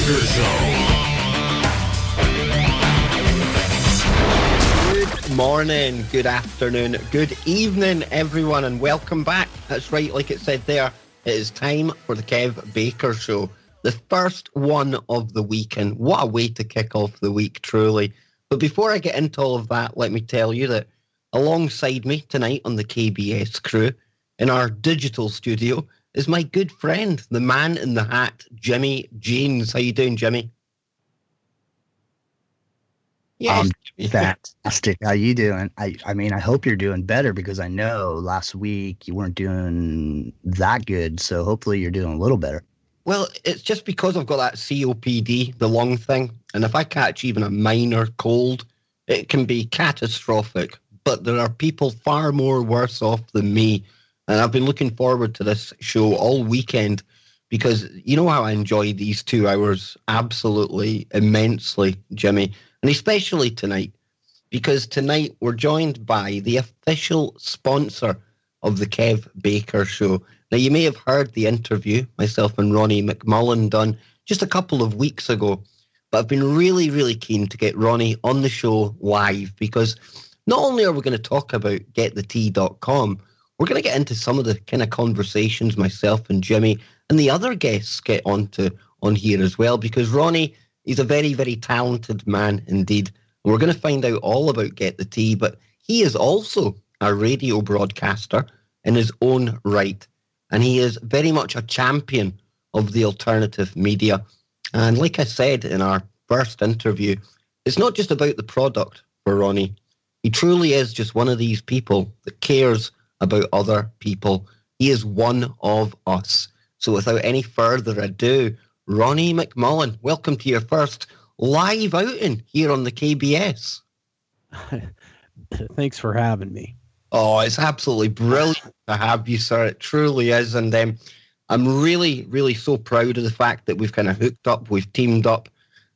Baker Show. Good morning, good afternoon, good evening, everyone, and welcome back. That's right, like it said there, it is time for the Kev Baker Show, the first one of the weekend. What a way to kick off the week, truly. But before I get into all of that, let me tell you that alongside me tonight on the KBS crew, in our digital studio, is my good friend, the man in the hat, Jimmy James. How you doing, Jimmy? Yes. Fantastic. How you doing? I mean, I hope you're doing better because I know last week you weren't doing that good. So hopefully you're doing a little better. Well, it's just because I've got that COPD, the lung thing. And if I catch even a minor cold, it can be catastrophic. But there are people far more worse off than me. And I've been looking forward to this show all weekend because you know how I enjoy these 2 hours absolutely immensely, Jimmy. And especially tonight, because tonight we're joined by the official sponsor of the Kev Baker Show. Now, you may have heard the interview myself and Ronnie McMullen done just a couple of weeks ago, but I've been really, really keen to get Ronnie on the show live because not only are we going to talk about getthetea.com, we're going to get into some of the kind of conversations myself and Jimmy and the other guests get on here as well, because Ronnie, he's a very, very talented man indeed. And we're going to find out all about Get the Tea, but he is also a radio broadcaster in his own right. And he is very much a champion of the alternative media. And like I said in our first interview, it's not just about the product for Ronnie. He truly is just one of these people that cares about other people. He is one of us. So without any further ado, Ronnie McMullen, welcome to your first live outing here on the KBS. Thanks for having me. Oh, it's absolutely brilliant to have you, sir. It truly is. And I'm really, really so proud of the fact that we've kind of hooked up, we've teamed up,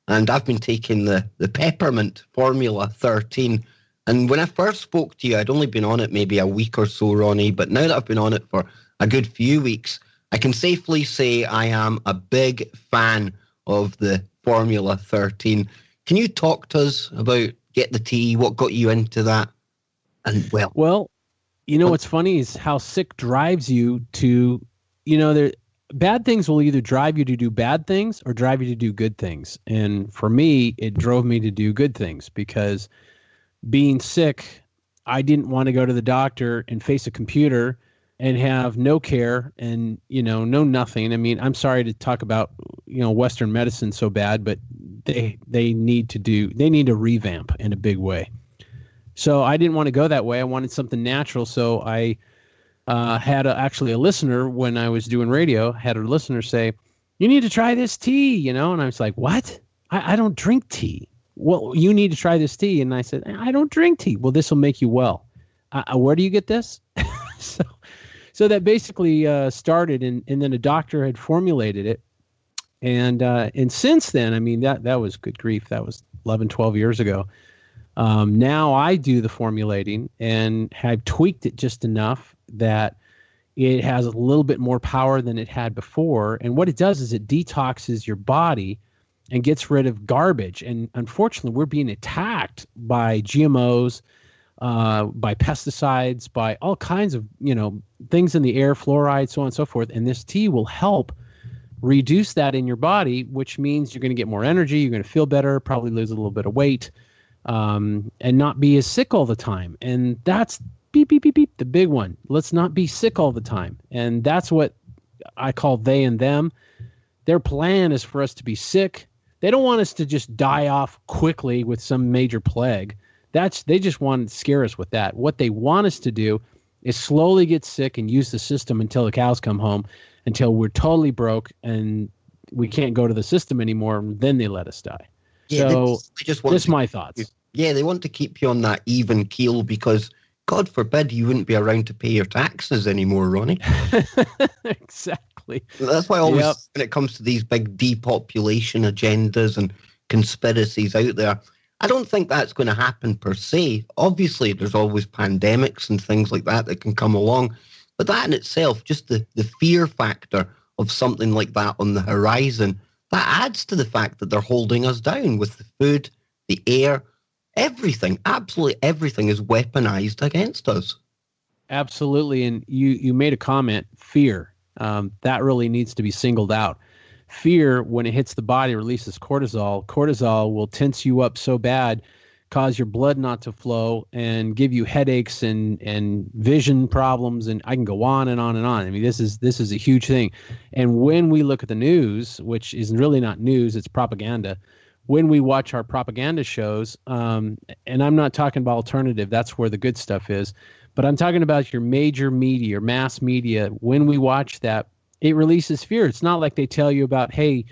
and I've been taking the Peppermint Formula 13. And when I first spoke to you, I'd only been on it maybe a week or so, Ronnie, but now that I've been on it for a good few weeks, I can safely say I am a big fan of the Formula 13. Can you talk to us about Get the Tea? What got you into that? And well, you know what's funny is how sick drives you to, bad things will either drive you to do bad things or drive you to do good things. And for me, it drove me to do good things because being sick, I didn't want to go to the doctor and face a computer and have no care and, know nothing. I mean, I'm sorry to talk about, Western medicine so bad, but they need to revamp in a big way. So I didn't want to go that way. I wanted something natural. So I had actually a listener when I was doing radio, had a listener say, you need to try this tea, and I was like, what? I don't drink tea. Well, you need to try this tea. And I said, I don't drink tea. Well, this will make you well. Where do you get this? So that basically started, and then a doctor had formulated it. And since then, I mean, that was good grief. That was 11, 12 years ago. Now I do the formulating and have tweaked it just enough that it has a little bit more power than it had before. And what it does is it detoxes your body and gets rid of garbage. And unfortunately, we're being attacked by GMOs, by pesticides, by all kinds of, things in the air, fluoride, so on and so forth. And this tea will help reduce that in your body, which means you're going to get more energy, you're going to feel better, probably lose a little bit of weight, and not be as sick all the time. And that's beep, the big one. Let's not be sick all the time. And that's what I call they and them. Their plan is for us to be sick. They don't want us to just die off quickly with some major plague. They just want to scare us with that. What they want us to do is slowly get sick and use the system until the cows come home, until we're totally broke and we can't go to the system anymore. Then they let us die. Yeah, so they just want that's my thoughts. Yeah, they want to keep you on that even keel because, God forbid, you wouldn't be around to pay your taxes anymore, Ronnie. Exactly. That's why always when it comes to these big depopulation agendas and conspiracies out there, I don't think that's going to happen per se. Obviously, there's always pandemics and things like that can come along. But that in itself, just the fear factor of something like that on the horizon, that adds to the fact that they're holding us down with the food, the air, everything. Absolutely everything is weaponized against us. Absolutely. And you made a comment, fear. That really needs to be singled out. Fear, when it hits the body, releases cortisol. Cortisol will tense you up so bad, cause your blood not to flow, and give you headaches and vision problems. And I can go on and on and on. I mean, this is a huge thing. And when we look at the news, which is really not news, it's propaganda. When we watch our propaganda shows, and I'm not talking about alternative, that's where the good stuff is, but I'm talking about your major media, your mass media. When we watch that, it releases fear. It's not like they tell you about, hey,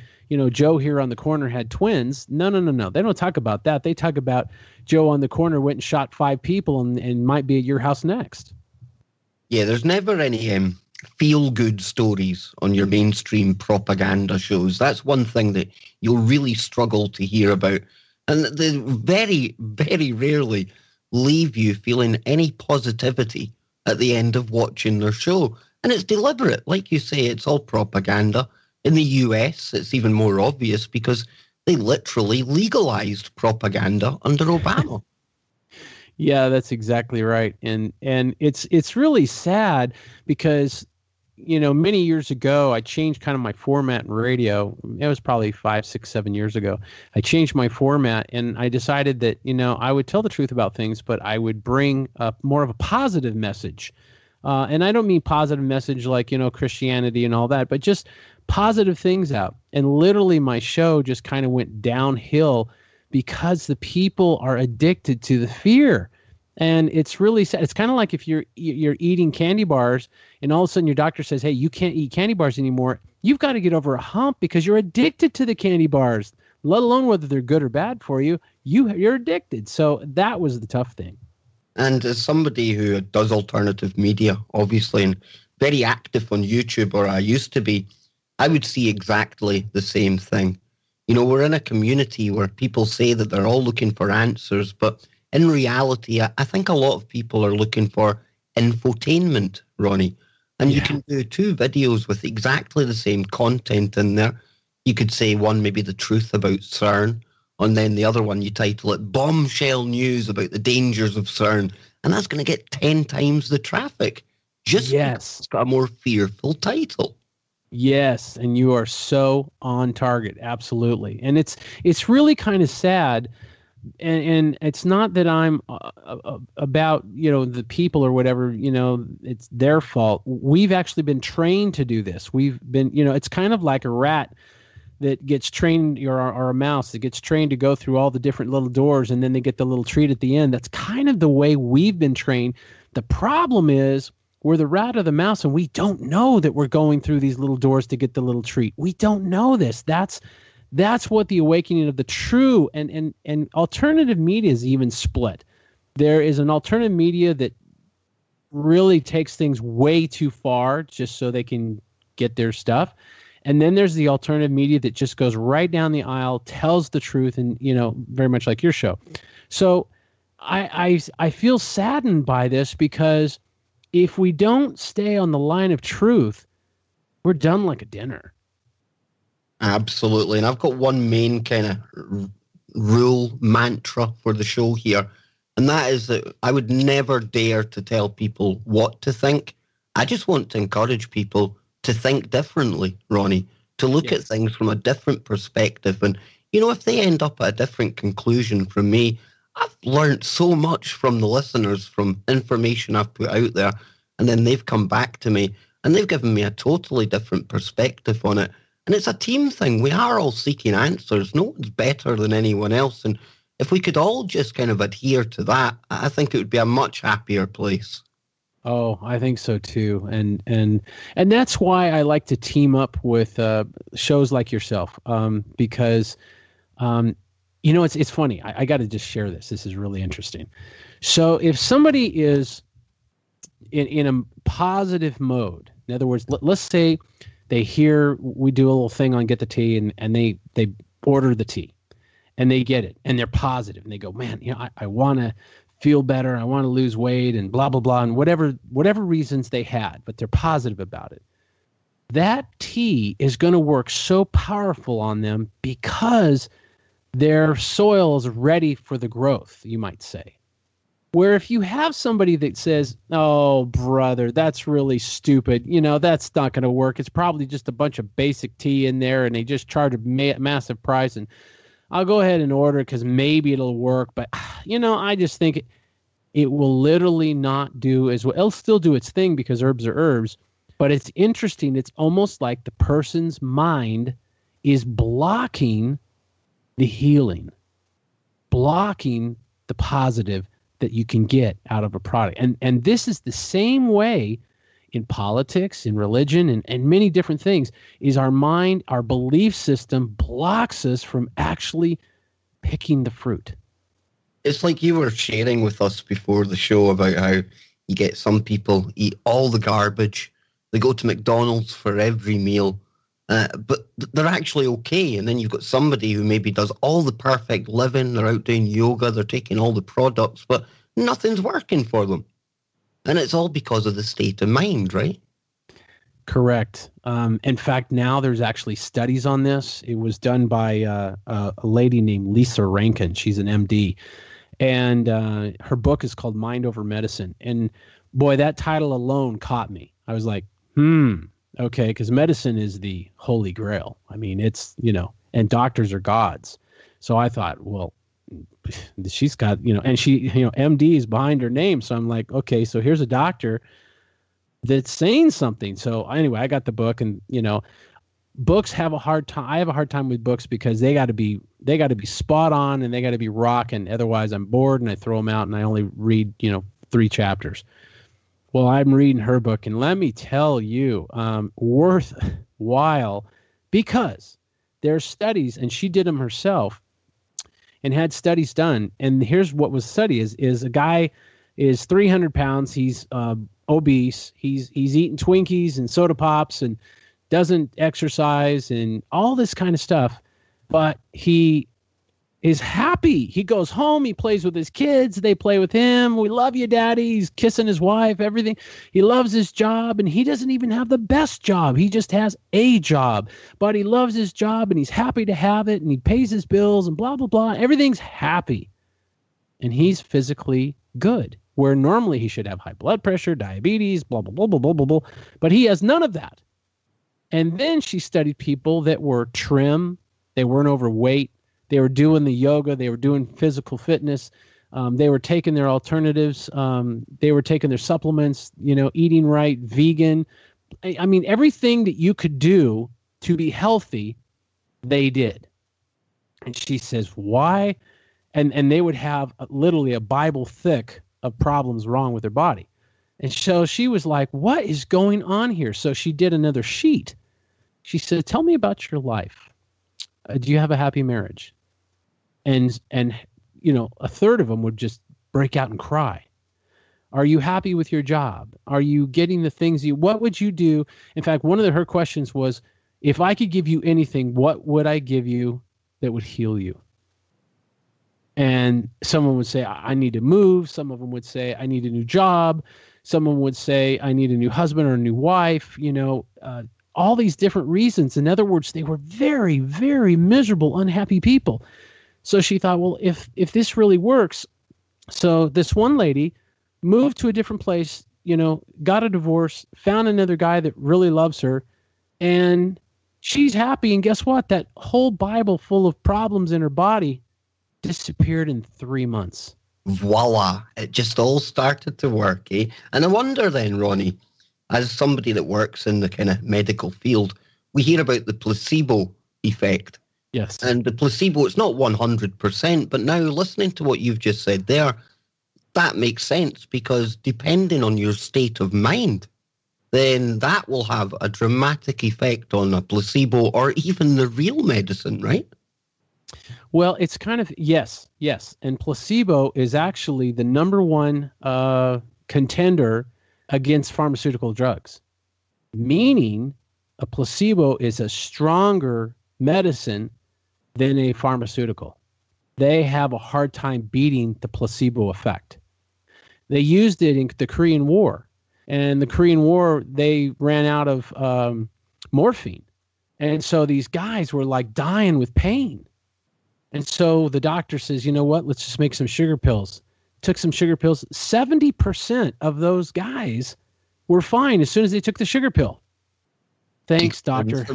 Joe here on the corner had twins. No. They don't talk about that. They talk about Joe on the corner went and shot 5 people and might be at your house next. Yeah, there's never any feel-good stories on your mainstream propaganda shows. That's one thing that you'll really struggle to hear about. And they very, very rarely leave you feeling any positivity at the end of watching their show. And it's deliberate. Like you say, it's all propaganda. In the US, it's even more obvious because they literally legalized propaganda under Obama. Yeah, that's exactly right. And it's really sad because, many years ago, I changed kind of my format in radio. It was probably 5, 6, 7 years ago. I changed my format and I decided that, I would tell the truth about things, but I would bring up more of a positive message. And I don't mean positive message like, Christianity and all that, but just positive things out. And literally my show just kind of went downhill because the people are addicted to the fear. And it's really sad. It's kind of like if you're eating candy bars and all of a sudden your doctor says, hey, you can't eat candy bars anymore. You've got to get over a hump because you're addicted to the candy bars, let alone whether they're good or bad for you. You're addicted. So that was the tough thing. And as somebody who does alternative media, obviously, and very active on YouTube, or I used to be, I would see exactly the same thing. We're in a community where people say that they're all looking for answers, but in reality, I think a lot of people are looking for infotainment, Ronnie. And you can do 2 videos with exactly the same content in there. You could say one, maybe the truth about CERN, and then the other one, you title it Bombshell News about the dangers of CERN. And that's going to get 10 times the traffic. Just because it's got a more fearful title. Yes, and you are so on target. Absolutely. And it's really kind of sad. And it's not that I'm about, the people or whatever, it's their fault. We've actually been trained to do this. We've been, it's kind of like a rat that gets trained, or a mouse that gets trained to go through all the different little doors and then they get the little treat at the end. That's kind of the way we've been trained. The problem is we're the rat or the mouse and we don't know that we're going through these little doors to get the little treat. We don't know this. That's what the awakening of the true and alternative media is even split. There is an alternative media that really takes things way too far just so they can get their stuff. And then there's the alternative media that just goes right down the aisle, tells the truth, and, very much like your show. So I feel saddened by this because if we don't stay on the line of truth, we're done like a dinner. Absolutely. And I've got one main kind of rule, mantra for the show here. And that is that I would never dare to tell people what to think. I just want to encourage people to think differently, Ronnie, to look at things from a different perspective. And, if they end up at a different conclusion from me, I've learned so much from the listeners, from information I've put out there. And then they've come back to me and they've given me a totally different perspective on it. And it's a team thing. We are all seeking answers. No one's better than anyone else. And if we could all just kind of adhere to that, I think it would be a much happier place. Oh, I think so too. And that's why I like to team up with shows like yourself, because, it's funny. I got to just share this. This is really interesting. So if somebody is in a positive mode, in other words, let's say they hear we do a little thing on Get the Tea and they order the tea and they get it and they're positive and they go, man, I want to feel better. I want to lose weight and blah, blah, blah. And whatever reasons they had, but they're positive about it. that tea is going to work so powerful on them because their soil is ready for the growth, you might say. Where if you have somebody that says, oh, brother, that's really stupid, that's not going to work. It's probably just a bunch of basic tea in there and they just charge a massive price and I'll go ahead and order it because maybe it'll work. But, I just think it will literally not do as well. It'll still do its thing because herbs are herbs. But it's interesting. It's almost like the person's mind is blocking the healing, blocking the positive that you can get out of a product. And this is the same way in politics, in religion, and many different things, is our mind, our belief system blocks us from actually picking the fruit. It's like you were sharing with us before the show about how you get some people eat all the garbage. They go to McDonald's for every meal, but they're actually okay. And then you've got somebody who maybe does all the perfect living. They're out doing yoga. They're taking all the products, but nothing's working for them. And it's all because of the state of mind, right? Correct. In fact, now there's actually studies on this. It was done by a lady named Lisa Rankin. She's an MD. And her book is called Mind Over Medicine. And boy, that title alone caught me. I was like, okay, because medicine is the holy grail. I mean, it's, and doctors are gods. So I thought, well, she's got, and she, MD is behind her name. So I'm like, okay, so here's a doctor that's saying something. So anyway, I got the book and, books have a hard time. I have a hard time with books because they got to be spot on and they got to be rocking. Otherwise I'm bored and I throw them out and I only read, 3 chapters. Well, I'm reading her book and let me tell you, worthwhile because there's studies and she did them herself and had studies done. And here's what was studied is a guy is 300 pounds. He's obese. He's eating Twinkies and soda pops and doesn't exercise and all this kind of stuff. But he is happy. He goes home. He plays with his kids. They play with him. We love you, Daddy. He's kissing his wife, everything. He loves his job, and he doesn't even have the best job. He just has a job. But he loves his job, and he's happy to have it, and he pays his bills, and blah, blah, blah. Everything's happy. And he's physically good, where normally he should have high blood pressure, diabetes, blah, blah, blah, blah, blah, blah, blah. But he has none of that. And then she studied people that were trim. They weren't overweight. They were doing the yoga. They were doing physical fitness. They were taking their alternatives. They were taking their supplements, eating right, vegan. I mean, everything that you could do to be healthy, they did. And she says, why? And they would have literally a Bible thick of problems wrong with their body. And so she was like, what is going on here? So she did another sheet. She said, tell me about your life. Do you have a happy marriage? And a third of them would just break out and cry. Are you happy with your job? Are you getting the things what would you do? In fact, one of her questions was, if I could give you anything, what would I give you that would heal you? And someone would say, I need to move. Some of them would say, I need a new job. Someone would say, I need a new husband or a new wife, all these different reasons. In other words, they were very, very miserable, unhappy people. So she thought, well, if this really works, so this one lady moved to a different place, got a divorce, found another guy that really loves her, and she's happy. And guess what? That whole Bible full of problems in her body disappeared in 3 months. Voila. It just all started to work, eh? And I wonder then, Ronnie, as somebody that works in the kind of medical field, we hear about the placebo effect. Yes. And the placebo, it's not 100%, but now listening to what you've just said there, that makes sense because depending on your state of mind, then that will have a dramatic effect on a placebo or even the real medicine, right? Well, it's kind of, yes. And placebo is actually the number one contender against pharmaceutical drugs, meaning a placebo is a stronger medicine than a pharmaceutical. They have a hard time beating the placebo effect. They used it in the Korean War. And the Korean War, they ran out of morphine. And so these guys were like dying with pain. And so the doctor says, you know what, let's just make some sugar pills. Took some sugar pills. 70% of those guys were fine as soon as they took the sugar pill. Thanks, doctor.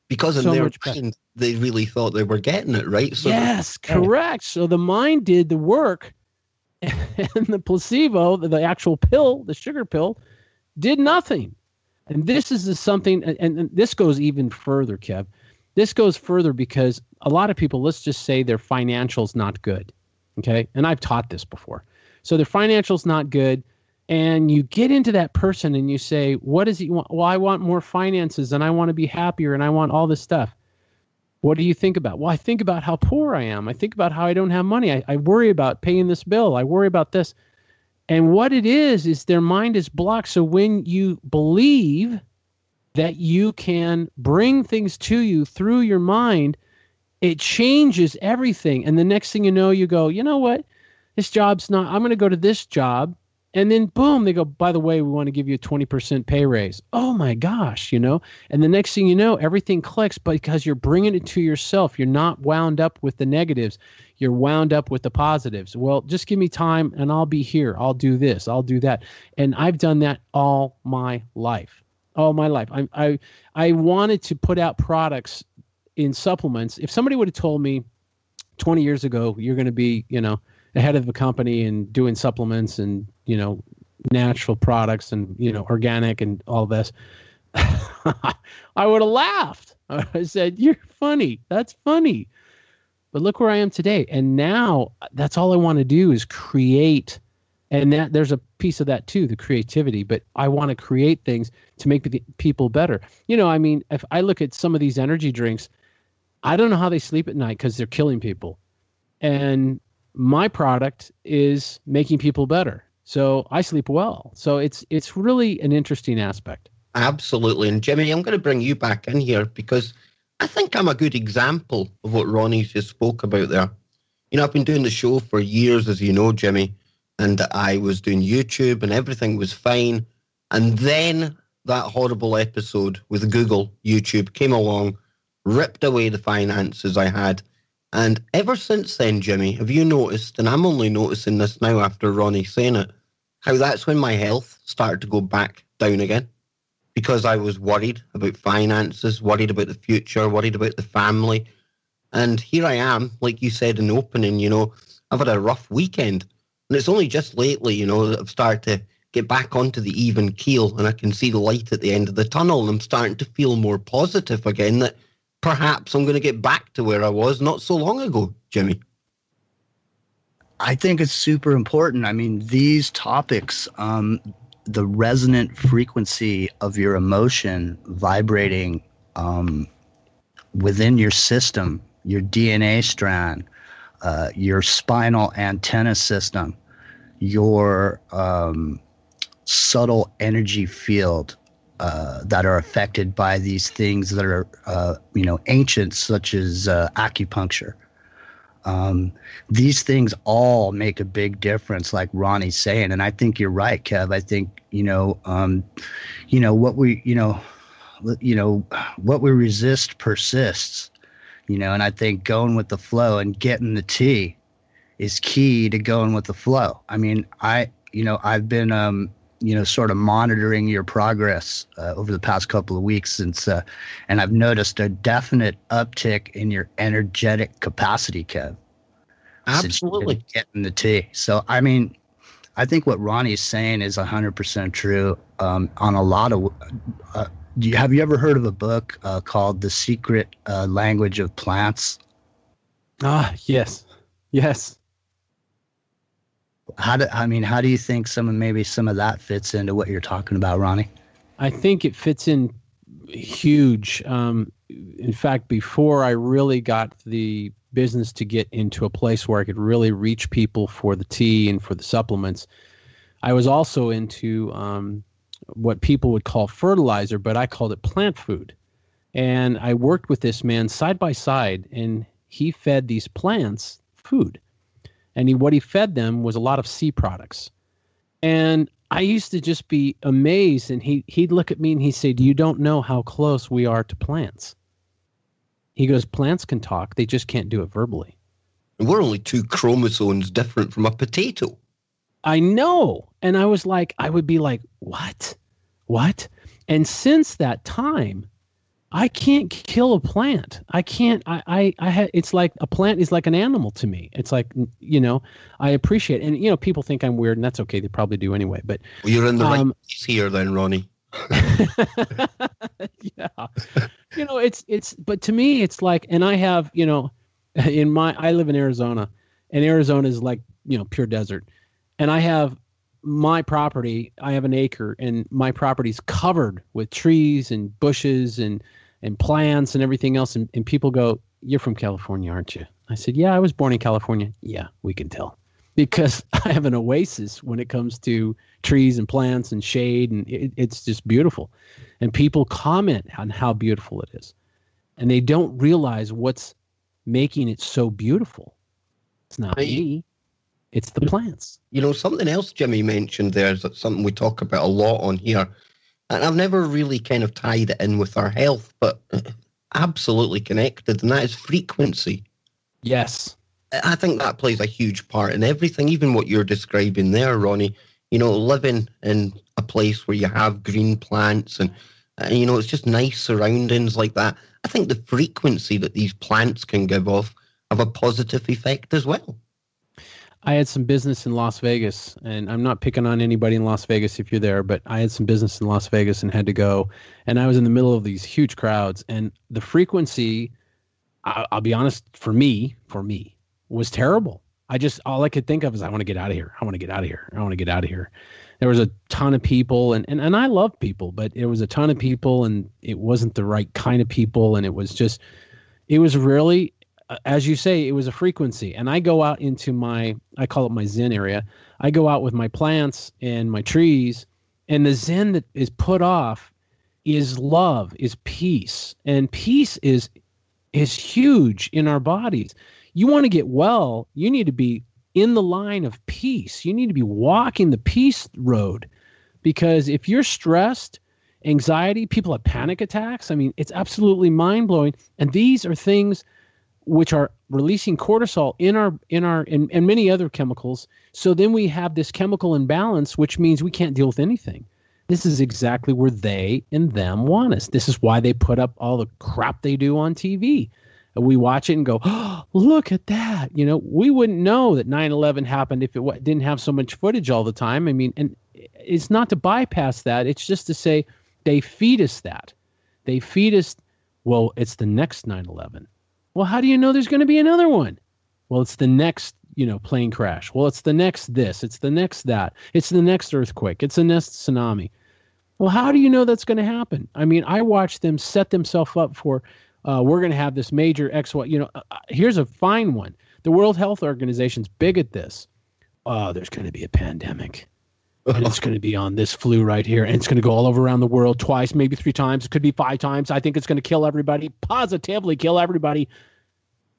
Because in their mind, they really thought they were getting it, right? So yes, correct. So the mind did the work, and the placebo, the actual pill, the sugar pill, did nothing. And this is something, and this goes even further, Kev. This goes further because a lot of people, let's just say their financial's not good, okay? And I've taught this before. So their financial's not good, and you get into that person and you say, what does he want? Well, I want more finances, and I want to be happier, and I want all this stuff. What do you think about? Well, I think about how poor I am. I think about how I don't have money. I worry about paying this bill. I worry about this. And what it is their mind is blocked. So when you believe that you can bring things to you through your mind, it changes everything. And the next thing you know, you go, you know what? This job's not, I'm going to go to this job. And then boom, they go, by the way, we want to give you a 20% pay raise. Oh my gosh, And the next thing you know, everything clicks because you're bringing it to yourself. You're not wound up with the negatives. You're wound up with the positives. Well, just give me time and I'll be here. I'll do this. I'll do that. And I've done that all my life. All my life. I wanted to put out products in supplements. If somebody would have told me 20 years ago, you're going to be, the head of a company and doing supplements and, natural products and, organic and all this, I would have laughed. I said, you're funny. That's funny. But look where I am today. And now that's all I want to do is create. And that there's a piece of that too, the creativity. But I want to create things to make people better. If I look at some of these energy drinks, I don't know how they sleep at night because they're killing people. And my product is making people better. So I sleep well. So it's really an interesting aspect. Absolutely. And Jimmy, I'm going to bring you back in here because I think I'm a good example of what Ronnie just spoke about there. I've been doing the show for years, as you know, Jimmy, and I was doing YouTube and everything was fine. And then that horrible episode with Google YouTube came along, ripped away the finances I had. And ever since then, Jimmy, have you noticed, and I'm only noticing this now after Ronnie saying it, how that's when my health started to go back down again? Because I was worried about finances, worried about the future, worried about the family. And here I am, like you said in the opening, I've had a rough weekend. And it's only just lately, that I've started to get back onto the even keel and I can see the light at the end of the tunnel. And I'm starting to feel more positive again that perhaps I'm going to get back to where I was not so long ago, Jimmy. I think it's super important. These topics, the resonant frequency of your emotion vibrating within your system, your DNA strand, your spinal antenna system, your subtle energy field, that are affected by these things that are, ancient, such as acupuncture. These things all make a big difference, like Ronnie's saying, and I think you're right, Kev. I think what we resist persists, and I think going with the flow and getting the tea is key to going with the flow. I've been sort of monitoring your progress over the past couple of weeks and I've noticed a definite uptick in your energetic capacity, Kev. Absolutely. Getting the tea. So, I think what Ronnie's saying is 100% true on a lot of have you ever heard of a book called The Secret Language of Plants? Yes. Yes. How do you think some of that fits into what you're talking about, Ronnie? I think it fits in huge. In fact, before I really got the business to get into a place where I could really reach people for the tea and for the supplements, I was also into what people would call fertilizer, but I called it plant food. And I worked with this man side by side, and he fed these plants food. And what he fed them was a lot of sea products. And I used to just be amazed, and he'd look at me and he'd say, "You don't know how close we are to plants." He goes, "Plants can talk, they just can't do it verbally." We're only 2 chromosomes different from a potato. I know. And I would be like, what? What? And since that time, I can't kill a plant. I can't, it's like a plant is like an animal to me. It's like, I appreciate it. And, people think I'm weird, and that's okay. They probably do anyway. But well, you're in the right place here then, Ronnie. Yeah. But to me, it's like, and I have, I live in Arizona, and Arizona is like, pure desert. And I have my property, I have an acre, and my property's covered with trees and bushes and plants and everything else. And people go, "You're from California, aren't you?" I said, "Yeah, I was born in California." "Yeah, we can tell." Because I have an oasis when it comes to trees and plants and shade, and it's just beautiful. And people comment on how beautiful it is. And they don't realize what's making it so beautiful. It's not me. It's the plants. Something else Jimmy mentioned there is something we talk about a lot on here. And I've never really kind of tied it in with our health, but absolutely connected, and that is frequency. Yes. I think that plays a huge part in everything, even what you're describing there, Ronnie. Living in a place where you have green plants and, it's just nice surroundings like that. I think the frequency that these plants can give off have a positive effect as well. I had some business in Las Vegas, and I'm not picking on anybody in Las Vegas if you're there, but I had some business in Las Vegas and had to go, and I was in the middle of these huge crowds, and the frequency, I'll be honest, for me, was terrible. All I could think of is, I want to get out of here. I want to get out of here. I want to get out of here. There was a ton of people, and I love people, but it was a ton of people, and it wasn't the right kind of people, and it was really, as you say, it was a frequency. And I go out into I call it my Zen area. I go out with my plants and my trees, and the Zen that is put off is love, is peace. And peace is huge in our bodies. You want to get well, you need to be in the line of peace. You need to be walking the peace road, because if you're stressed, anxiety, people have panic attacks. I mean, it's absolutely mind-blowing. And these are things which are releasing cortisol and many other chemicals. So then we have this chemical imbalance, which means we can't deal with anything. This is exactly where they and them want us. This is why they put up all the crap they do on TV. And we watch it and go, "Oh, look at that." We wouldn't know that 9/11 happened if it didn't have so much footage all the time. I mean, and it's not to bypass that. It's just to say they feed us that. They feed us, well, it's the next 9/11. Well, how do you know there's going to be another one? Well, it's the next, plane crash. Well, it's the next this. It's the next that. It's the next earthquake. It's the next tsunami. Well, how do you know that's going to happen? I mean, I watched them set themselves up for, we're going to have this major XY. Here's a fine one. The World Health Organization's big at this. Oh, there's going to be a pandemic. And it's going to be on this flu right here. And it's going to go all over around the world twice, maybe 3 times. It could be 5 times. I think it's going to kill everybody, positively kill everybody.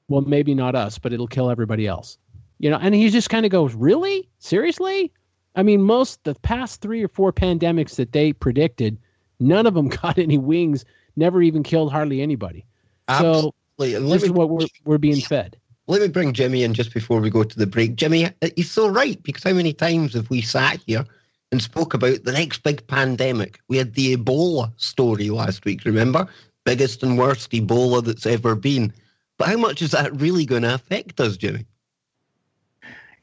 Well, maybe not us, but it'll kill everybody else. And he just kind of goes, really? Seriously? I mean, the past 3 or 4 pandemics that they predicted, none of them got any wings, never even killed hardly anybody. Absolutely. So this is what we're being fed. Let me bring Jimmy in just before we go to the break. Jimmy, he's so right, because how many times have we sat here and spoke about the next big pandemic? We had the Ebola story last week, remember? Biggest and worst Ebola that's ever been. But how much is that really going to affect us, Jimmy?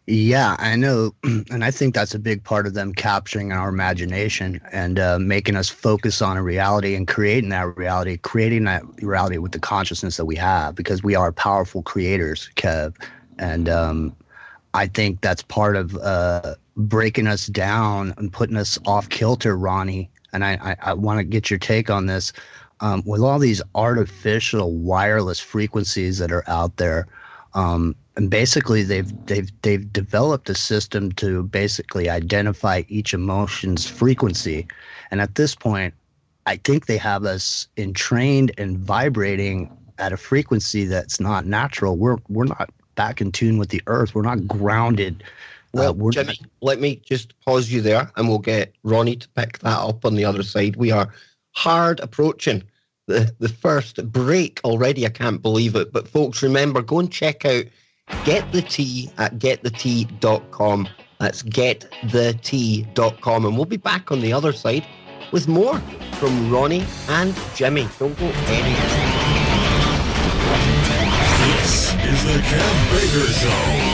Yeah, I know. And I think that's a big part of them capturing our imagination and making us focus on a reality and creating that reality with the consciousness that we have, because we are powerful creators, Kev. And I think that's part of breaking us down and putting us off kilter, Ronnie. And I want to get your take on this. With all these artificial wireless frequencies that are out there, and basically they've developed a system to basically identify each emotion's frequency. And at this point, I think they have us entrained and vibrating at a frequency that's not natural. We're not back in tune with the earth. We're not grounded Well, Jimmy, let me just pause you there, and we'll get Ronnie to pick that up on the other side. We are hard approaching the first break already. I can't believe it. But folks, remember, go and check out Get the Tea at getthetea.com. That's getthetea.com. And we'll be back on the other side with more from Ronnie and Jimmy. Don't go anywhere. This is the Kev Baker Show.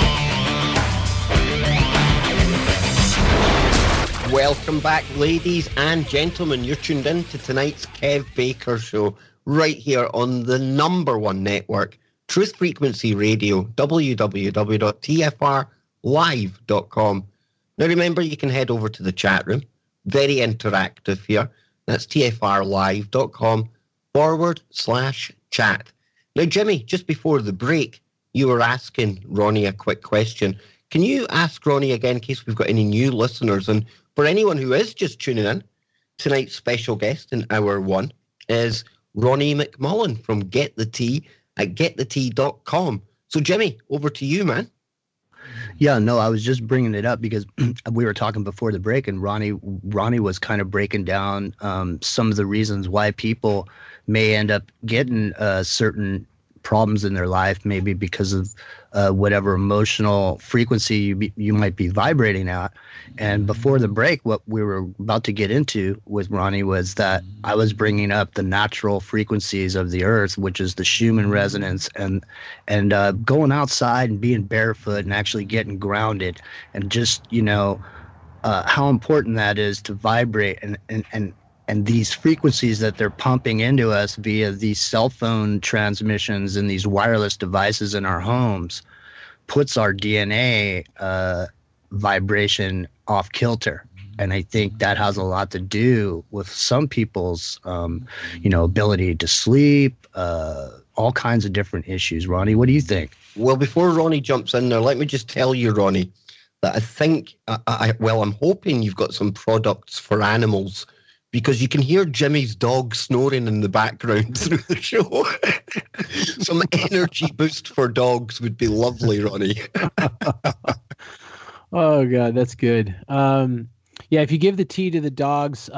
Welcome back, ladies and gentlemen. You're tuned in to tonight's Kev Baker Show right here on the #1 network, Truth Frequency Radio, www.tfrlive.com. Now remember, you can head over to the chat room. Very interactive here. That's tfrlive.com/chat. Now, Jimmy, just before the break, you were asking Ronnie a quick question. Can you ask Ronnie again in case we've got any new listeners? And for anyone who is just tuning in, tonight's special guest in hour one is Ronnie McMullen from Get the Tea at getthetea.com. So, Jimmy, over to you, man. Yeah, no, I was just bringing it up because we were talking before the break, and Ronnie was kind of breaking down some of the reasons why people may end up getting certain problems in their life, maybe because of whatever emotional frequency you might be vibrating at. And before the break, what we were about to get into with Ronnie was that I was bringing up the natural frequencies of the earth, which is the Schumann resonance, and going outside and being barefoot and actually getting grounded, and just, how important that is to vibrate and these frequencies that they're pumping into us via these cell phone transmissions and these wireless devices in our homes puts our DNA vibration off kilter. And I think that has a lot to do with some people's, ability to sleep, all kinds of different issues. Ronnie, what do you think? Well, before Ronnie jumps in there, let me just tell you, Ronnie, that I think, I'm hoping you've got some products for animals, because you can hear Jimmy's dog snoring in the background through the show. Some energy boost for dogs would be lovely, Ronnie. Oh, God, that's good. Yeah, if you give the tea to the dogs,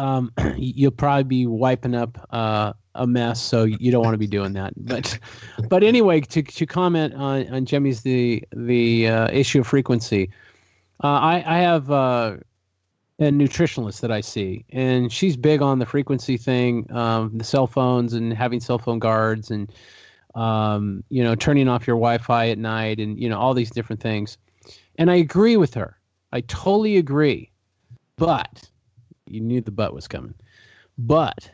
you'll probably be wiping up a mess, so you don't want to be doing that. But anyway, to comment on Jimmy's the issue of frequency, I have a nutritionalist that I see, and she's big on the frequency thing, the cell phones and having cell phone guards, and turning off your Wi-Fi at night, and all these different things. And I agree with her. I totally agree. But you knew the but was coming. But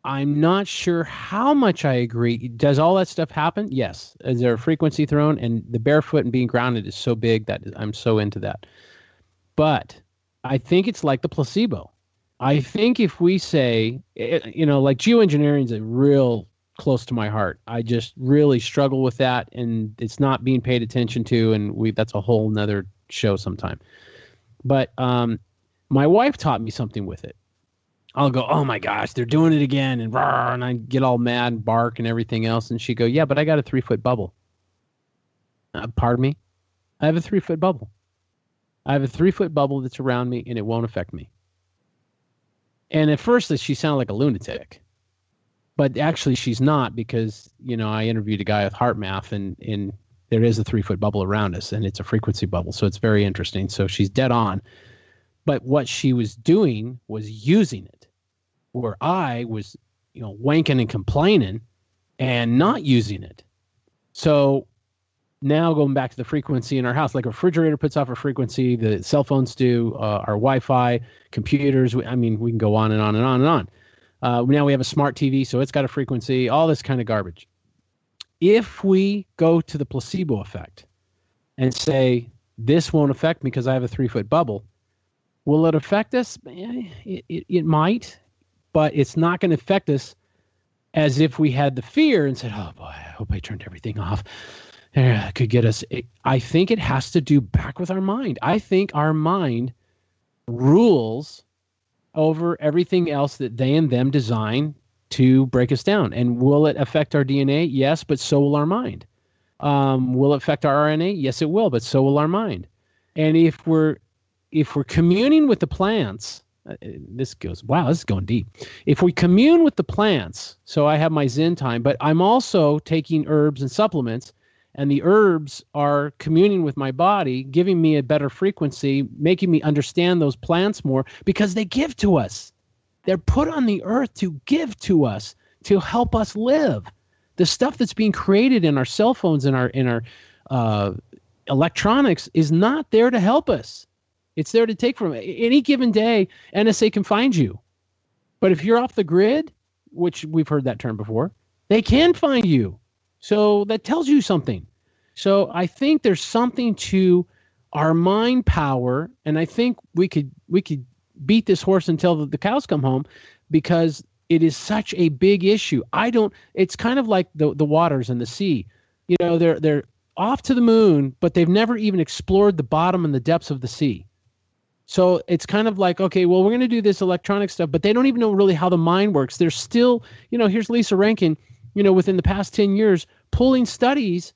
I'm not sure how much I agree. Does all that stuff happen? Yes. Is there a frequency thrown? And the barefoot and being grounded is so big that I'm so into that. But I think it's like the placebo. I think if we say, like geoengineering is a real close to my heart. I just really struggle with that, and it's not being paid attention to, and that's a whole nother show sometime. But my wife taught me something with it. I'll go, oh my gosh, they're doing it again, and rah, and I get all mad and bark and everything else, and she go, yeah, but I got a 3-foot bubble. Pardon me? I have a 3-foot bubble. I have a 3-foot bubble that's around me, and it won't affect me. And at first, she sounded like a lunatic. But actually, she's not, because, I interviewed a guy with heart math, and there is a 3-foot bubble around us, and it's a frequency bubble. So it's very interesting. So she's dead on. But what she was doing was using it, where I was, wanking and complaining and not using it. So now going back to the frequency in our house, like a refrigerator puts off a frequency, the cell phones do, our Wi-Fi, computers. We can go on and on and on and on. Now we have a smart TV, so it's got a frequency, all this kind of garbage. If we go to the placebo effect and say, this won't affect me because I have a 3-foot bubble, will it affect us? It might, but it's not going to affect us as if we had the fear and said, oh boy, I hope I turned everything off. It could get us. I think it has to do back with our mind. I think our mind rules over everything else that they and them design to break us down. And will it affect our DNA? Yes, but so will our mind. Will it affect our RNA? Yes, it will, but so will our mind. And if we're communing with the plants, this is going deep. If we commune with the plants, so I have my Zen time, but I'm also taking herbs and supplements, and the herbs are communing with my body, giving me a better frequency, making me understand those plants more, because they give to us. They're put on the earth to give to us, to help us live. The stuff that's being created in our cell phones and in our electronics is not there to help us. It's there to take from. Any given day, NSA can find you. But if you're off the grid, which we've heard that term before, they can find you. So that tells you something. So I think there's something to our mind power, and I think we could beat this horse until the cows come home, because it is such a big issue. It's kind of like the waters and the sea. You know, they're off to the moon, but they've never even explored the bottom and the depths of the sea. So it's kind of like, okay, well, we're going to do this electronic stuff, but they don't even know really how the mind works. They're still, here's Lisa Rankin, within the past 10 years, pulling studies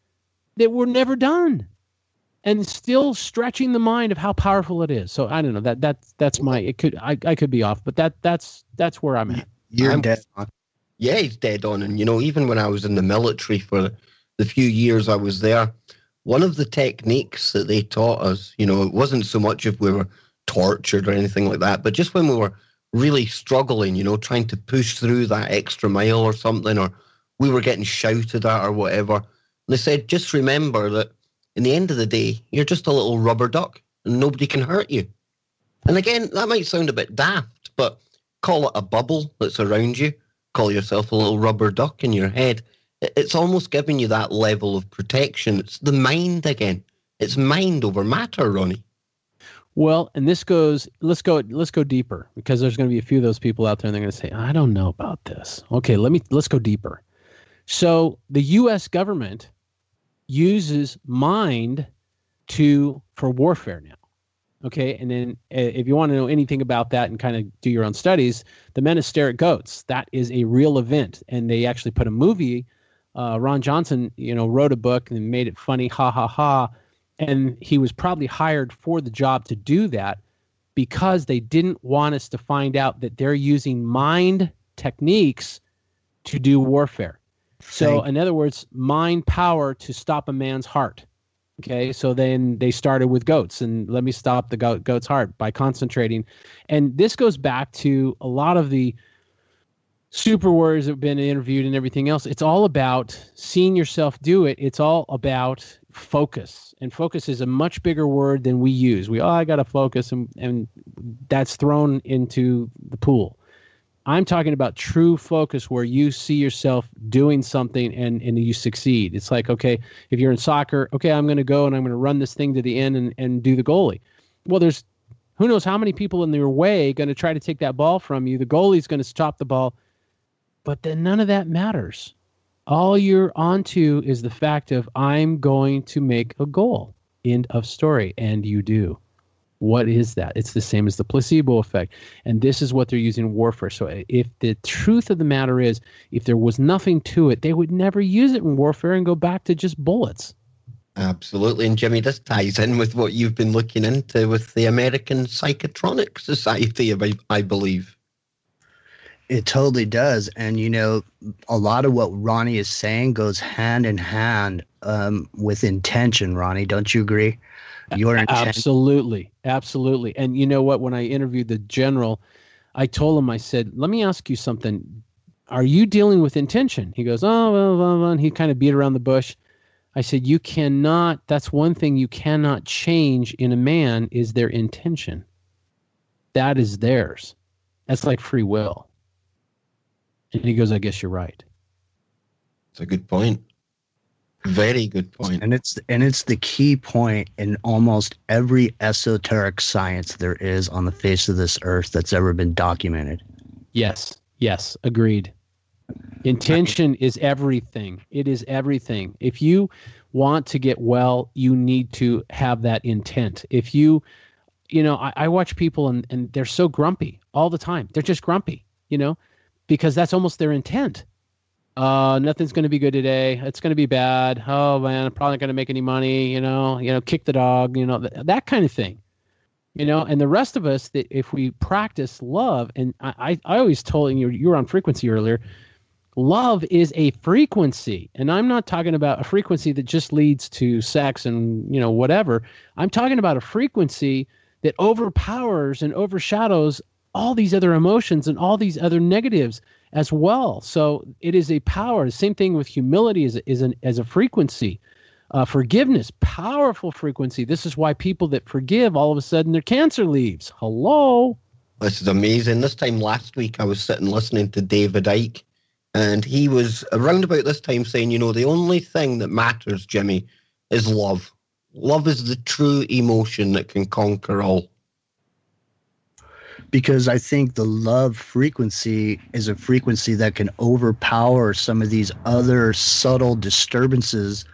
that were never done and still stretching the mind of how powerful it is. So I don't know, that's my, I could be off, but that's where I'm at. You're dead on. Yeah, he's dead on. And, even when I was in the military for the few years I was there, one of the techniques that they taught us, it wasn't so much if we were tortured or anything like that, but just when we were really struggling, trying to push through that extra mile or something, or we were getting shouted at or whatever. They said, just remember that in the end of the day, you're just a little rubber duck and nobody can hurt you. And again, that might sound a bit daft, but call it a bubble that's around you. Call yourself a little rubber duck in your head. It's almost giving you that level of protection. It's the mind again. It's mind over matter, Ronnie. Well, and let's go deeper, because there's going to be a few of those people out there and they're going to say, I don't know about this. Okay, let's go deeper. So the U.S. government uses mind for warfare now. Okay, and then if you want to know anything about that and kind of do your own studies, the men stare at goats. That is a real event, and they actually put a movie. Ron Johnson, wrote a book and made it funny, ha ha ha. And he was probably hired for the job to do that because they didn't want us to find out that they're using mind techniques to do warfare. So in other words, mind power to stop a man's heart. Okay, so then they started with goats, and let me stop the goat's heart by concentrating. And this goes back to a lot of the super warriors that have been interviewed and everything else. It's all about seeing yourself do it. It's all about focus, and focus is a much bigger word than we use. I got to focus, and that's thrown into the pool. I'm talking about true focus, where you see yourself doing something and you succeed. It's like, okay, if you're in soccer, okay, I'm going to go and I'm going to run this thing to the end and do the goalie. Well, there's who knows how many people in your way going to try to take that ball from you. The goalie's going to stop the ball, but then none of that matters. All you're onto is the fact of, I'm going to make a goal. End of story. And you do. What is that? It's the same as the placebo effect. And this is what they're using in warfare. So if the truth of the matter is, if there was nothing to it, they would never use it in warfare and go back to just bullets. Absolutely. And Jimmy, this ties in with what you've been looking into with the American Psychotronic Society, I believe. It totally does. And, a lot of what Ronnie is saying goes hand in hand with intention, Ronnie. Don't you agree? Your intention. Absolutely. And you know what? When I interviewed the general, I told him, I said, let me ask you something. Are you dealing with intention? He goes, oh, well, and he kind of beat around the bush. I said, you cannot, that's one thing you cannot change in a man is their intention. That is theirs. That's like free will. And he goes, I guess you're right. It's a good point. Very good point. And it's the key point in almost every esoteric science there is on the face of this earth that's ever been documented. Yes, agreed. Intention is everything. It is everything. If you want to get well, you need to have that intent. If I watch people and they're so grumpy all the time. They're just grumpy, because that's almost their intent. Nothing's going to be good today. It's going to be bad. Oh man, I'm probably not going to make any money. Kick the dog. That kind of thing. And the rest of us, that if we practice love, and I always told you were on frequency earlier. Love is a frequency, and I'm not talking about a frequency that just leads to sex and whatever. I'm talking about a frequency that overpowers and overshadows all these other emotions and all these other negatives as well. So it is a power. The same thing with humility as a frequency. Forgiveness, powerful frequency. This is why people that forgive, all of a sudden their cancer leaves. Hello. This is amazing. This time last week, I was sitting listening to David Icke, and he was around about this time saying, the only thing that matters, Jimmy, is love. Love is the true emotion that can conquer all. Because I think the love frequency is a frequency that can overpower some of these other subtle disturbances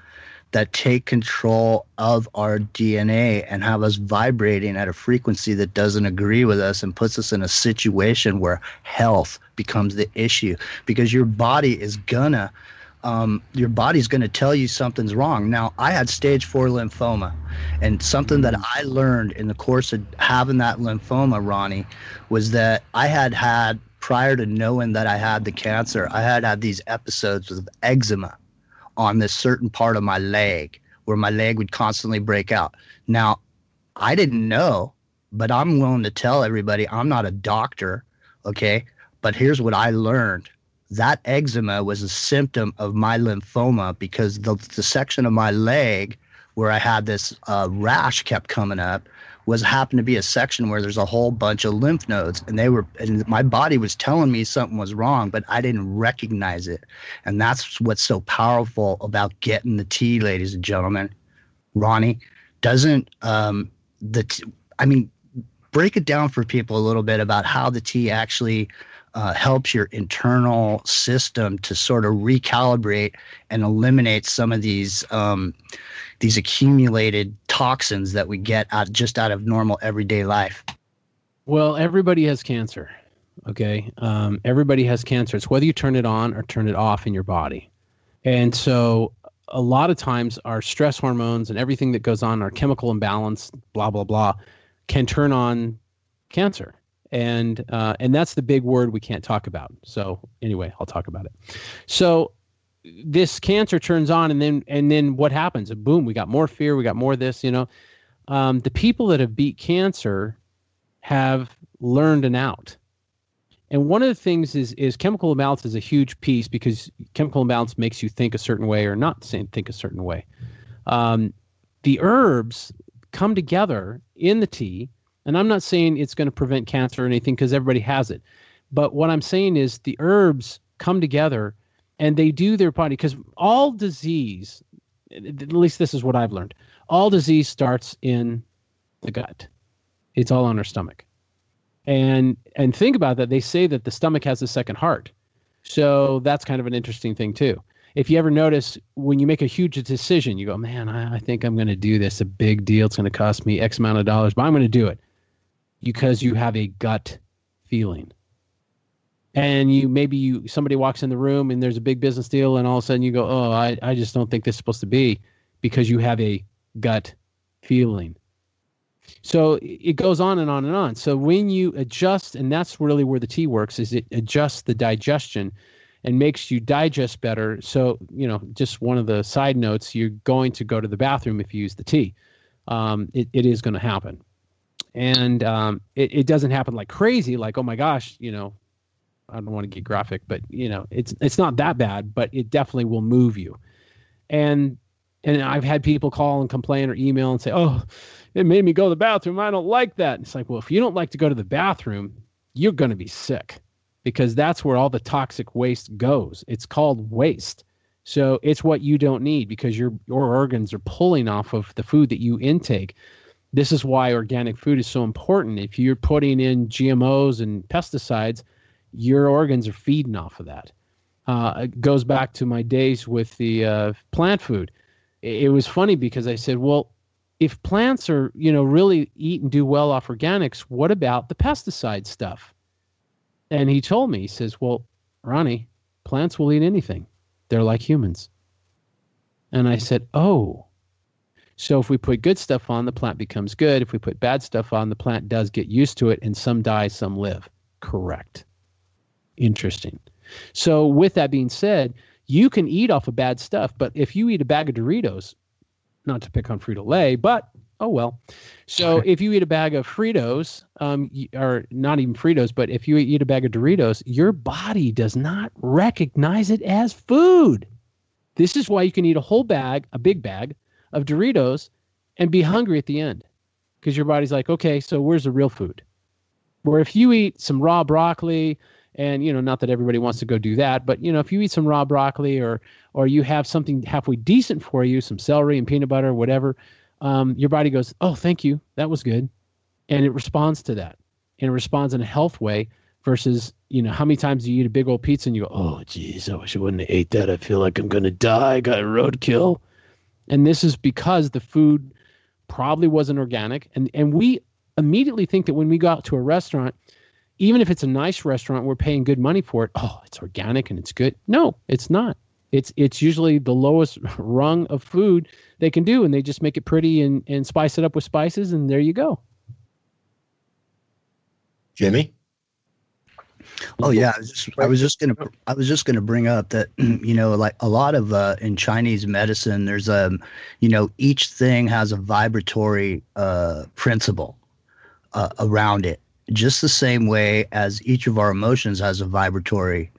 that take control of our DNA and have us vibrating at a frequency that doesn't agree with us and puts us in a situation where health becomes the issue, because your body is gonna tell you something's wrong. Now, I had stage 4 lymphoma, and something that I learned in the course of having that lymphoma, Ronnie, was that I had prior to knowing that I had the cancer, I had these episodes of eczema on this certain part of my leg where my leg would constantly break out. Now, I didn't know, but I'm willing to tell everybody I'm not a doctor, okay? But here's what I learned. That eczema was a symptom of my lymphoma, because the section of my leg where I had this rash kept coming up happened to be a section where there's a whole bunch of lymph nodes, and my body was telling me something was wrong, but I didn't recognize it. And that's what's so powerful about getting the tea, ladies and gentlemen. Ronnie, break it down for people a little bit about how the tea actually helps your internal system to sort of recalibrate and eliminate some of these accumulated toxins that we get out of normal everyday life. Well, everybody has cancer. Okay. Everybody has cancer. It's whether you turn it on or turn it off in your body. And so a lot of times our stress hormones and everything that goes on, our chemical imbalance, blah, blah, blah, can turn on cancer. And that's the big word we can't talk about. So anyway, I'll talk about it. So this cancer turns on, and then what happens? Boom, we got more fear, we got more this, the people that have beat cancer have learned an out. And one of the things is chemical imbalance is a huge piece, because chemical imbalance makes you think a certain way or not think a certain way. The herbs come together in the tea, and I'm not saying it's going to prevent cancer or anything, because everybody has it. But what I'm saying is the herbs come together and they do their body, because all disease, at least this is what I've learned, all disease starts in the gut. It's all on our stomach. And think about that. They say that the stomach has a second heart. So that's kind of an interesting thing too. If you ever notice, when you make a huge decision, you go, man, I think I'm going to do this. A big deal. It's going to cost me X amount of dollars, but I'm going to do it, because you have a gut feeling. And somebody walks in the room and there's a big business deal, and all of a sudden you go, oh, I just don't think this is supposed to be, because you have a gut feeling. So it goes on and on and on. So when you adjust, and that's really where the tea works, is it adjusts the digestion and makes you digest better. So, just one of the side notes, you're going to go to the bathroom if you use the tea. It is going to happen. And it doesn't happen like crazy, like, oh my gosh, I don't want to get graphic, but it's not that bad, but it definitely will move you. And I've had people call and complain or email and say, oh, it made me go to the bathroom. I don't like that. And it's like, well, if you don't like to go to the bathroom, you're going to be sick, because that's where all the toxic waste goes. It's called waste. So it's what you don't need, because your organs are pulling off of the food that you intake. This is why organic food is so important. If you're putting in GMOs and pesticides, your organs are feeding off of that. It goes back to my days with the plant food. It was funny, because I said, well, if plants are, really eat and do well off organics, what about the pesticide stuff? And he told me, he says, well, Ronnie, Plants will eat anything. They're like humans. And I said, oh, so if we put good stuff on, the plant becomes good. If we put bad stuff on, the plant does get used to it, and some die, some live. Correct. Interesting. So with that being said, you can eat off of bad stuff, but if you eat a bag of Doritos, not to pick on Frito-Lay, but oh well. So if you eat a bag of Fritos, or not even Fritos, but if you eat a bag of Doritos, your body does not recognize it as food. This is why you can eat a whole bag, a big bag of Doritos, and be hungry at the end, because your body's like, okay, so where's the real food? Where if you eat some raw broccoli, and not that everybody wants to go do that, but if you eat some raw broccoli, or you have something halfway decent for you, some celery and peanut butter, whatever, your body goes, oh, thank you, that was good, and it responds to that, and it responds in a health way. Versus, how many times do you eat a big old pizza and you go, oh, geez, I wish I wouldn't have ate that. I feel like I'm going to die. I got roadkill. And this is because the food probably wasn't organic. And we immediately think that when we go out to a restaurant, even if it's a nice restaurant, we're paying good money for it. Oh, it's organic and it's good. No, it's not. It's usually the lowest rung of food they can do. And they just make it pretty and spice it up with spices. And there you go. Jimmy? Oh yeah, I was just gonna bring up that like a lot of in Chinese medicine, there's each thing has a vibratory principle around it, just the same way as each of our emotions has a vibratory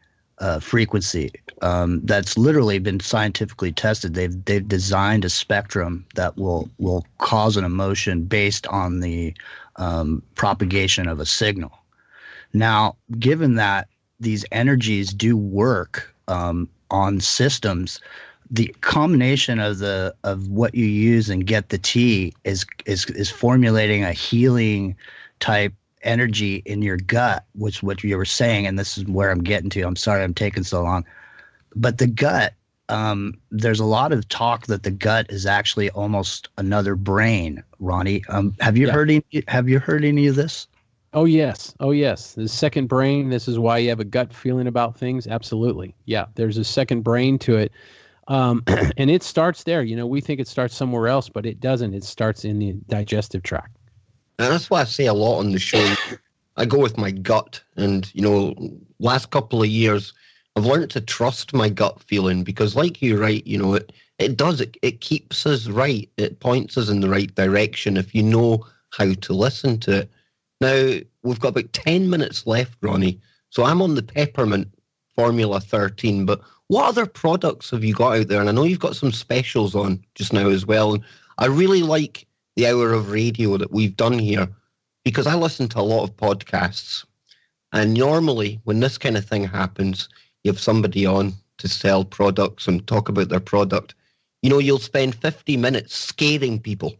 frequency. That's literally been scientifically tested. They've designed a spectrum that will cause an emotion based on the propagation of a signal. Now, given that these energies do work on systems, the combination of what you use and get the tea is formulating a healing type energy in your gut, which what you were saying, and this is where I'm getting to. I'm sorry I'm taking so long, but the gut. There's a lot of talk that the gut is actually almost another brain. Ronnie, have you heard any of this? Oh yes. The second brain. This is why you have a gut feeling about things. Absolutely. Yeah. There's a second brain to it. And it starts there. We think it starts somewhere else, but it doesn't. It starts in the digestive tract. And that's why I say a lot on the show. I go with my gut. And, last couple of years, I've learned to trust my gut feeling because like you're right, it keeps us right. It points us in the right direction if you know how to listen to it. Now, we've got about 10 minutes left, Ronnie. So I'm on the peppermint Formula 13, but what other products have you got out there? And I know you've got some specials on just now as well. And I really like the hour of radio that we've done here because I listen to a lot of podcasts. And normally when this kind of thing happens, you have somebody on to sell products and talk about their product. You'll spend 50 minutes scaring people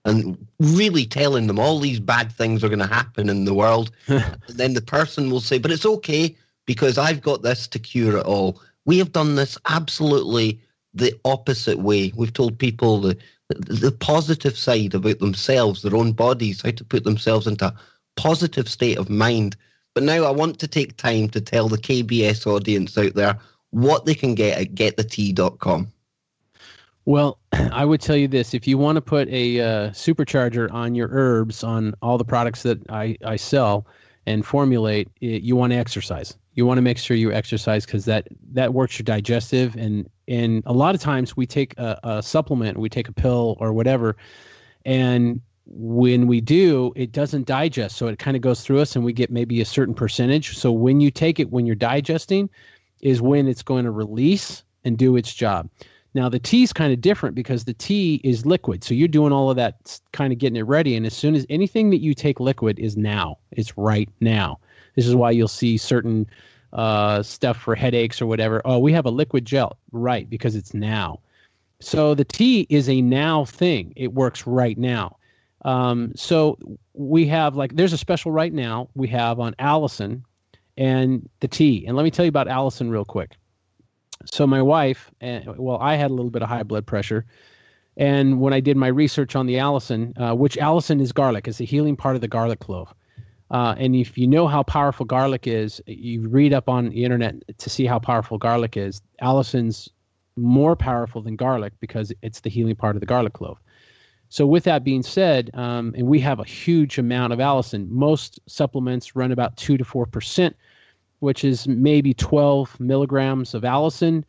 and really telling them all these bad things are going to happen in the world. And then the person will say, but it's okay because I've got this to cure it all. We have done this absolutely the opposite way. We've told people the positive side about themselves, their own bodies, how to put themselves into a positive state of mind. But now I want to take time to tell the KBS audience out there what they can get at getthetea.com. Well, I would tell you this. If you want to put a supercharger on your herbs, on all the products that I sell and formulate, you want to exercise. You want to make sure you exercise because that works your digestive. And a lot of times we take a supplement, we take a pill or whatever, and when we do, it doesn't digest. So it kind of goes through us and we get maybe a certain percentage. So when you take it, when you're digesting, is when it's going to release and do its job. Now, the tea is kind of different because the tea is liquid. So you're doing all of that, kind of getting it ready. And as soon as anything that you take liquid is now, it's right now. This is why you'll see certain stuff for headaches or whatever. Oh, we have a liquid gel. Right, because it's now. So the tea is a now thing. It works right now. So we have there's a special right now we have on Allison and the tea. And let me tell you about Allison real quick. So my wife, I had a little bit of high blood pressure. And when I did my research on the Allison, which Allison is garlic, it's a healing part of the garlic clove. And if you know how powerful garlic is, you read up on the internet to see how powerful garlic is. Allicin's more powerful than garlic because it's the healing part of the garlic clove. So with that being said, and we have a huge amount of allicin. Most supplements run about 2 to 4%, which is maybe 12 milligrams of allicin.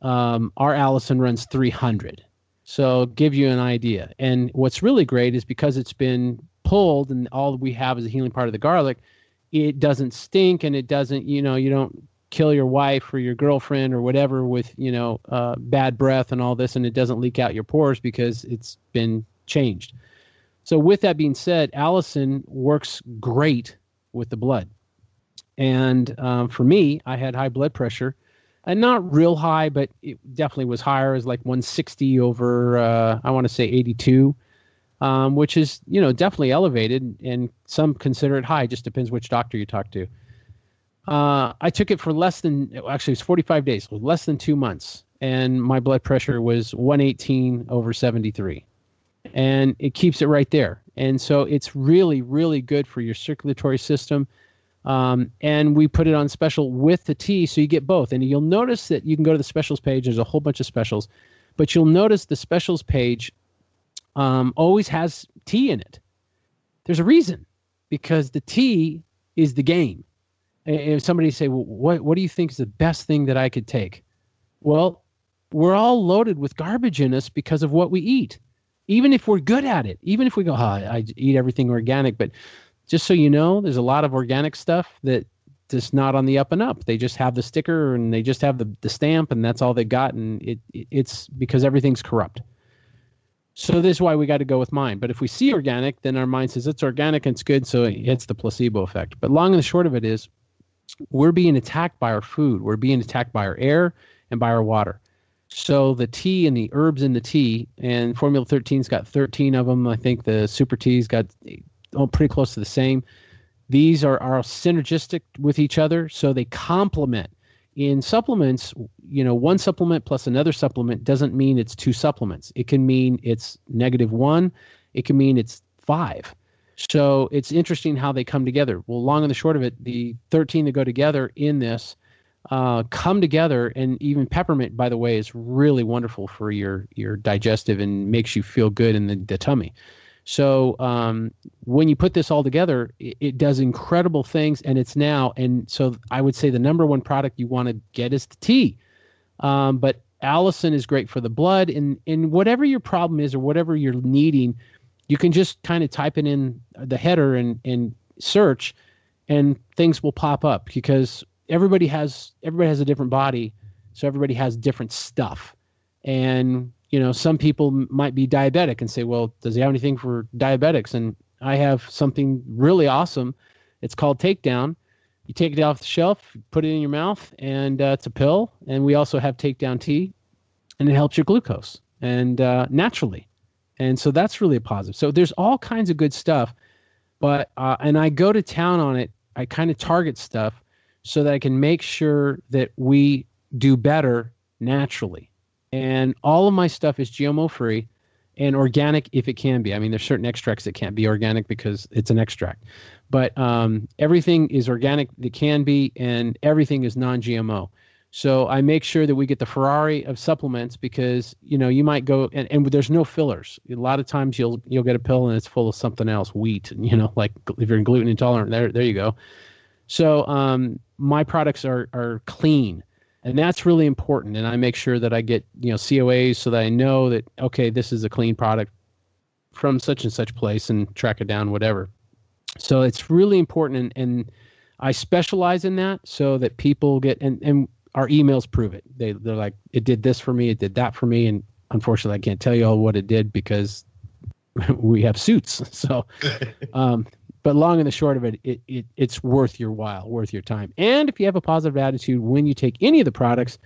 Our allicin runs 300. So give you an idea. And what's really great is because it's been pulled and all we have is a healing part of the garlic, it doesn't stink and it doesn't, you don't kill your wife or your girlfriend or whatever with, bad breath and all this, and it doesn't leak out your pores because it's been changed. So with that being said, allicin works great with the blood. And for me, I had high blood pressure. And not real high, but it definitely was higher. It was like 160 over, I want to say 82, which is, definitely elevated. And some consider it high. Just depends which doctor you talk to. I took it for it was 45 days, so less than 2 months. And my blood pressure was 118 over 73. And it keeps it right there. And so it's really, really good for your circulatory system. And we put it on special with the tea, so you get both. And you'll notice that you can go to the specials page. There's a whole bunch of specials, but you'll notice the specials page always has tea in it. There's a reason, because the tea is the game. If somebody say, well, what do you think is the best thing that I could take? Well, we're all loaded with garbage in us because of what we eat. Even if we're good at it, even if we go, I eat everything organic, but just so you know, there's a lot of organic stuff that just not on the up and up. They just have the sticker and they just have the stamp and that's all they got. And it's because everything's corrupt. So this is why we got to go with mine. But if we see organic, then our mind says it's organic and it's good. So it's the placebo effect. But long and the short of it is we're being attacked by our food. We're being attacked by our air and by our water. So the tea and the herbs in the tea, and Formula 13's got 13 of them. I think the Super Tea's got pretty close to the same. These are synergistic with each other, so they complement. In supplements, one supplement plus another supplement doesn't mean it's two supplements. It can mean it's -1. It can mean it's 5. So it's interesting how they come together. Well, long and the short of it, the 13 that go together in this come together, and even peppermint, by the way, is really wonderful for your digestive and makes you feel good in the tummy. So when you put this all together, it does incredible things, and so I would say the number one product you want to get is the tea. But allicin is great for the blood, and whatever your problem is or whatever you're needing, you can just kind of type it in the header and search, and things will pop up because everybody has a different body, so everybody has different stuff. And some people might be diabetic and say, well, does he have anything for diabetics? And I have something really awesome. It's called Takedown. You take it off the shelf, put it in your mouth, and it's a pill. And we also have Takedown tea, and it helps your glucose and naturally. And so that's really a positive. So there's all kinds of good stuff, but and I go to town on it. I kind of target stuff so that I can make sure that we do better naturally. And all of my stuff is GMO free and organic if it can be. I mean, there's certain extracts that can't be organic because it's an extract. But everything is organic that can be, and everything is non-GMO. So I make sure that we get the Ferrari of supplements because, you might go and there's no fillers. A lot of times you'll get a pill and it's full of something else, wheat, like if you're gluten intolerant, there you go. So my products are clean. And that's really important. And I make sure that I get, COAs so that I know that, okay, this is a clean product from such and such place and track it down, whatever. So it's really important. And I specialize in that so that people get, and our emails prove it. They're like, it did this for me. It did that for me. And unfortunately, I can't tell you all what it did because we have suits. So, but long and the short of it, it's worth your while, worth your time. And if you have a positive attitude when you take any of the products,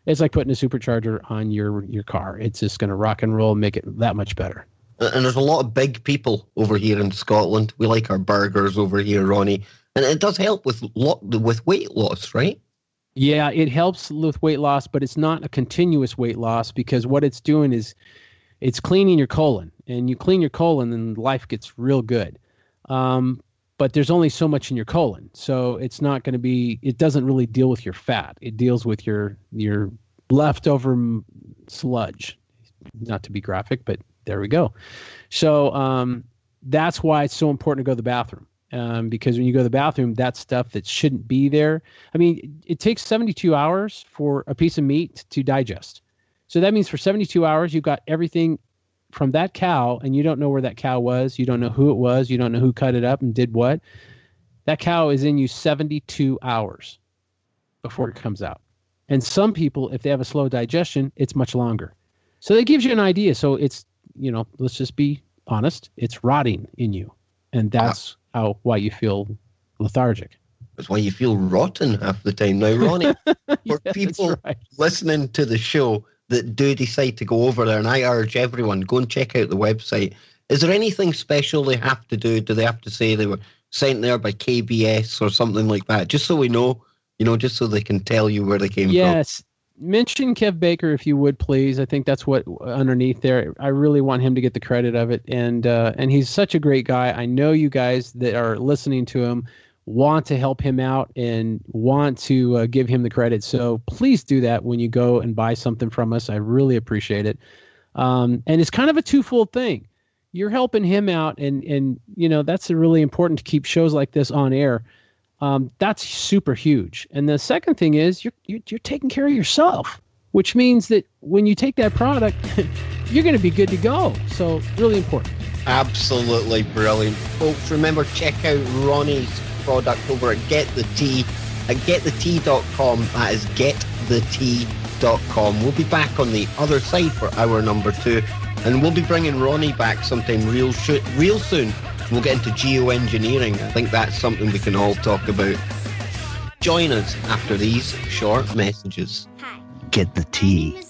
it's like putting a supercharger on your car. It's just going to rock and roll and make it that much better. And there's a lot of big people over here in Scotland. We like our burgers over here, Ronnie. And it does help with weight loss, right? Yeah, it helps with weight loss, but it's not a continuous weight loss because what it's doing is it's cleaning your colon. And you clean your colon and life gets real good. but there's only so much in your colon. So it's not going to be, it doesn't really deal with your fat. It deals with your leftover sludge. Not to be graphic, but there we go. So that's why it's so important to go to the bathroom. Because when you go to the bathroom, that's stuff that shouldn't be there. I mean, it takes 72 hours for a piece of meat to digest. So that means for 72 hours, you've got everything from that cow, and you don't know where that cow was. You don't know who it was. You don't know who cut it up and did what. That cow is in you 72 hours before it comes out. And some people, if they have a slow digestion, it's much longer. So that gives you an idea. So it's, let's just be honest, it's rotting in you. And that's why you feel lethargic. That's why you feel rotten half the time. Now, Ronnie, for people listening to the show that do decide to go over there, and I urge everyone, go and check out the website. Is there anything special they have to do? Do they have to say they were sent there by KBS or something like that? Just so we know, just so they can tell you where they came from. Yes. Mention Kev Baker if you would, please. I think that's what underneath there. I really want him to get the credit of it, and he's such a great guy. I know you guys that are listening to him want to help him out and want to give him the credit. So please do that when you go and buy something from us. I really appreciate it. And it's kind of a twofold thing. You're helping him out, and that's really important to keep shows like this on air. That's super huge. And the second thing is you're taking care of yourself, which means that when you take that product, you're going to be good to go. So really important. Absolutely brilliant. Folks, remember, check out Ronnie's product over at Get the Tea at getthetea.com. That is getthetea.com. We'll be back on the other side for hour number 2, and we'll be bringing Ronnie back sometime real soon. We'll get into geoengineering. I think that's something we can all talk about. Join us after these short messages. Get the tea.